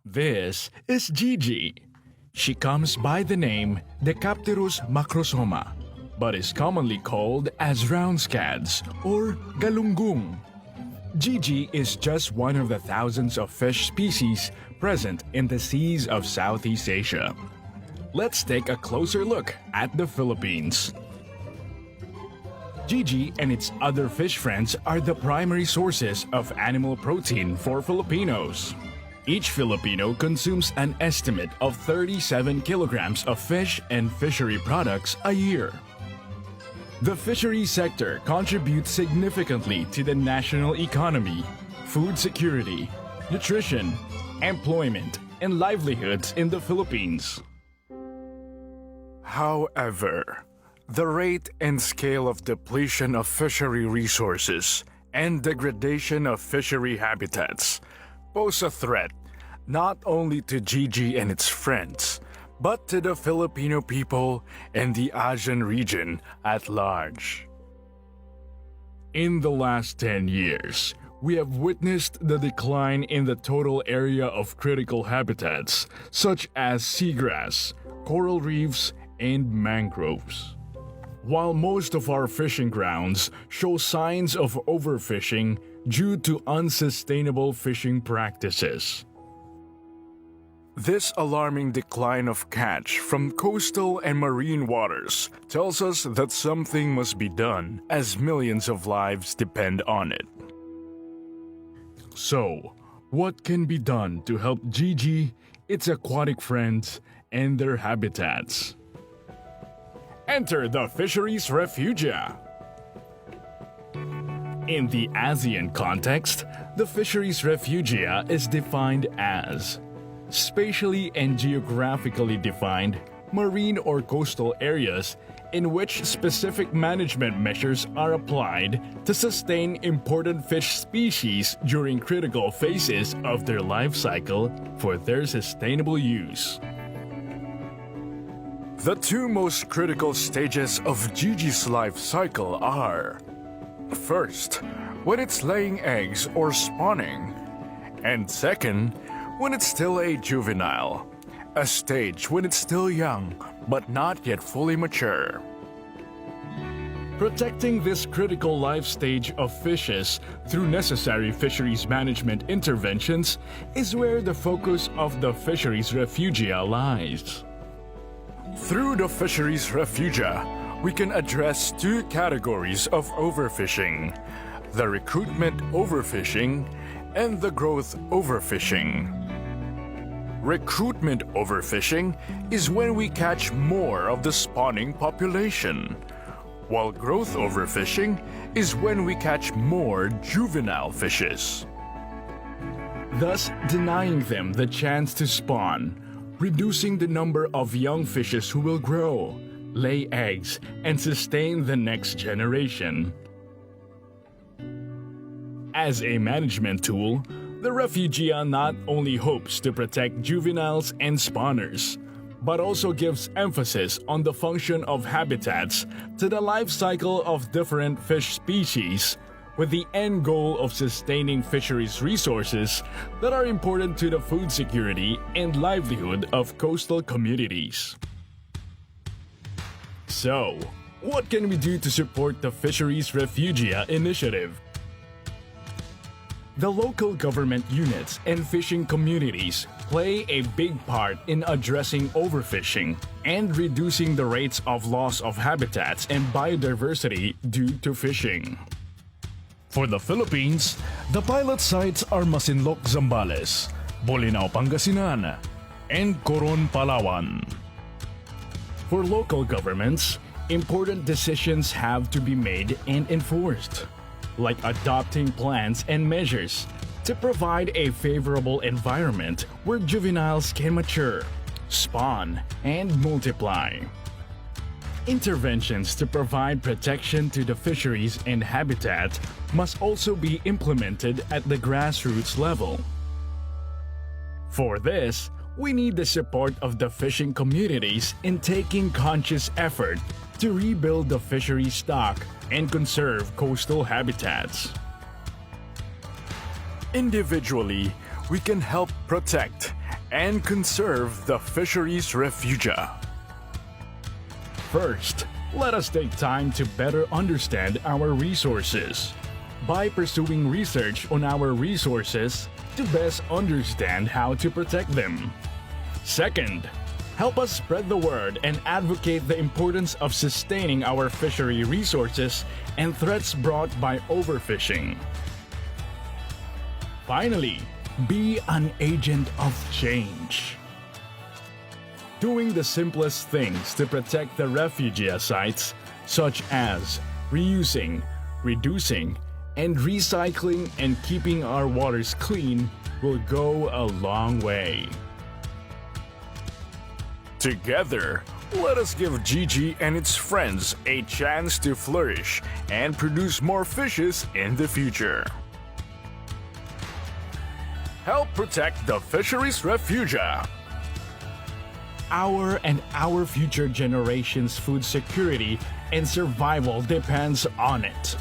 This is Gigi. She comes by the name Decapterus macrosoma, but is commonly called as round scads or galunggung. Gigi is just one of the thousands of fish species present in the seas of Southeast Asia. Let's take a closer look at the Philippines. Gigi and its other fish friends are the primary sources of animal protein for Filipinos. Each Filipino consumes an estimate of 37 kilograms of fish and fishery products a year. The fishery sector contributes significantly to the national economy, food security, nutrition, employment, and livelihoods in the Philippines. However, the rate and scale of depletion of fishery resources and degradation of fishery habitats pose a threat not only to Gigi and its friends, but to the Filipino people and the ASEAN region at large. In the last 10 years, we have witnessed the decline in the total area of critical habitats such as seagrass, coral reefs, and mangroves. While most of our fishing grounds show signs of overfishing due to unsustainable fishing practices. This alarming decline of catch from coastal and marine waters tells us that something must be done, as millions of lives depend on it. So, what can be done to help Gigi, its aquatic friends, and their habitats? Enter the Fisheries Refugia. In the ASEAN context, the Fisheries Refugia is defined as spatially and geographically defined marine or coastal areas in which specific management measures are applied to sustain important fish species during critical phases of their life cycle for their sustainable use. The two most critical stages of Gigi's life cycle are: first, when it's laying eggs or spawning, and second, when it's still a juvenile, a stage when it's still young but not yet fully mature. Protecting this critical life stage of fishes through necessary fisheries management interventions is where the focus of the Fisheries Refugia lies. Through the Fisheries Refugia, we can address two categories of overfishing: the recruitment overfishing and the growth overfishing. Recruitment overfishing is when we catch more of the spawning population, while growth overfishing is when we catch more juvenile fishes, thus denying them the chance to spawn, reducing the number of young fishes who will grow, lay eggs, and sustain the next generation. As a management tool, the Refugia not only hopes to protect juveniles and spawners, but also gives emphasis on the function of habitats to the life cycle of different fish species, with the end goal of sustaining fisheries resources that are important to the food security and livelihood of coastal communities. So, what can we do to support the Fisheries Refugia initiative? The local government units and fishing communities play a big part in addressing overfishing and reducing the rates of loss of habitats and biodiversity due to fishing. For the Philippines, the pilot sites are Masinloc, Zambales, Bolinao, Pangasinan, and Coron, Palawan. For local governments, important decisions have to be made and enforced, like adopting plans and measures to provide a favorable environment where juveniles can mature, spawn, and multiply. Interventions to provide protection to the fisheries and habitat must also be implemented at the grassroots level. For this, we need the support of the fishing communities in taking conscious effort to rebuild the fishery stock and conserve coastal habitats. Individually, we can help protect and conserve the Fisheries Refugia. First, let us take time to better understand our resources. By pursuing research on our resources to best understand how to protect them. Second, help us spread the word and advocate the importance of sustaining our fishery resources and threats brought by overfishing. Finally, be an agent of change. Doing the simplest things to protect the refugia sites, such as reusing, reducing, and recycling and keeping our waters clean, will go a long way. Together, let us give Gigi and its friends a chance to flourish and produce more fishes in the future. Help protect the Fisheries Refugia. Our and our future generations' food security and survival depends on it.